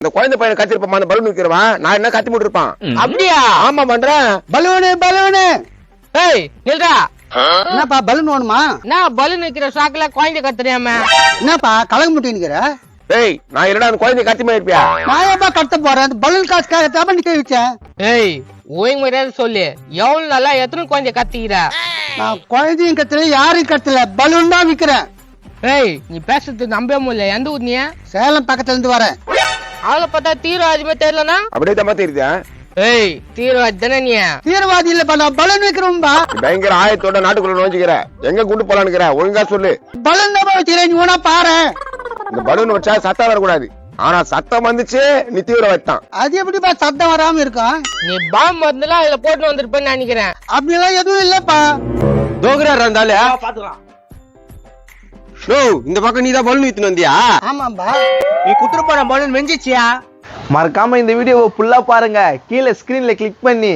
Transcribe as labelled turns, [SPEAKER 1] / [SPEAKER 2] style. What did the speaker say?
[SPEAKER 1] இந்த குழந்தை பையனை கத்திருப்பான் அந்த பலூன் விக்கிறவன் நான் என்ன கத்தி போட்டு இருப்பான்.
[SPEAKER 2] அப்படியா?
[SPEAKER 1] ஆமா பண்றேன்.
[SPEAKER 3] பலூனு
[SPEAKER 2] ஏய் நில்றா.
[SPEAKER 3] என்னப்பா பலூன் வேணுமா?
[SPEAKER 2] நான் பலூன் வைக்கிற ஷாக்ல குழந்தை கத்துறியாம?
[SPEAKER 3] என்னப்பா கலக முட்டின்னுக்கிற?
[SPEAKER 1] டேய் நான் என்னடா அந்த குழந்தை கத்தி மாதிரி இருப்பியா?
[SPEAKER 3] நான் ஏப்பா கத்த போறேன்? அந்த பலூன் காசுக்காக தான் நிக்க வச்சேன்.
[SPEAKER 2] ஏய் ஓய்வு முறையாவது சொல்லு, எவ்வளவு நல்லா எத்தனை குழந்தை கத்திக்கிற?
[SPEAKER 3] நான் குழந்தையும் கத்தல யாரையும் கத்தல, பலூன் தான் விக்கிறேன்.
[SPEAKER 2] ஏய் நீ பேசுறது நம்பவே முடியல. எந்த ஊர் நீ?
[SPEAKER 3] சேலம் பக்கத்துல இருந்து வரேன்.
[SPEAKER 2] அவளை பார்த்தா தீவிரவாதிமே தெரியலனா?
[SPEAKER 1] அப்படியே தான் தெரியுதா?
[SPEAKER 2] ஏய் தீவிரவாதி தானே நீ?
[SPEAKER 3] தீவிரவாதி இல்லப்பா, நான் பலூன் விக்கிறோம்பா.
[SPEAKER 1] பயங்கர ஆயத்தோட நாட்டுக்குள்ள நோஞ்சிக்கிற. எங்க குண்டு போலான்னுக்கிற? ஒழுங்கா சொல்லு.
[SPEAKER 3] பலூன் தான் வச்சுக்கிறேன், நீ வேணா பாரு.
[SPEAKER 1] இந்த பலூன் வச்சா சத்தம் வரக்கூடாது. ஆனா சத்தம் வந்துச்சு நீ தீவிரவாதி தான்.
[SPEAKER 3] அது எப்படிப்பா சத்தம் வராம இருக்கும்?
[SPEAKER 2] நீ பாம்பு மருந்துலாம் இதுல போட்டு வந்திருப்பேன்னு நினைக்கிறேன்.
[SPEAKER 3] அப்படிலாம் எதுவும் இல்லப்பா.
[SPEAKER 1] தோகுரா இருந்தாலே இந்த பக்கம் நீதான் பலூன் வித்துன்னு வந்தியா?
[SPEAKER 3] ஆமாம்பா.
[SPEAKER 2] நீ குத்துற போன பலூன் வெஞ்சிச்சியா?
[SPEAKER 4] மறக்காம இந்த வீடியோவை ஃபுல்லா பாருங்க. கீழே ஸ்கிரீன்ல கிளிக் பண்ணி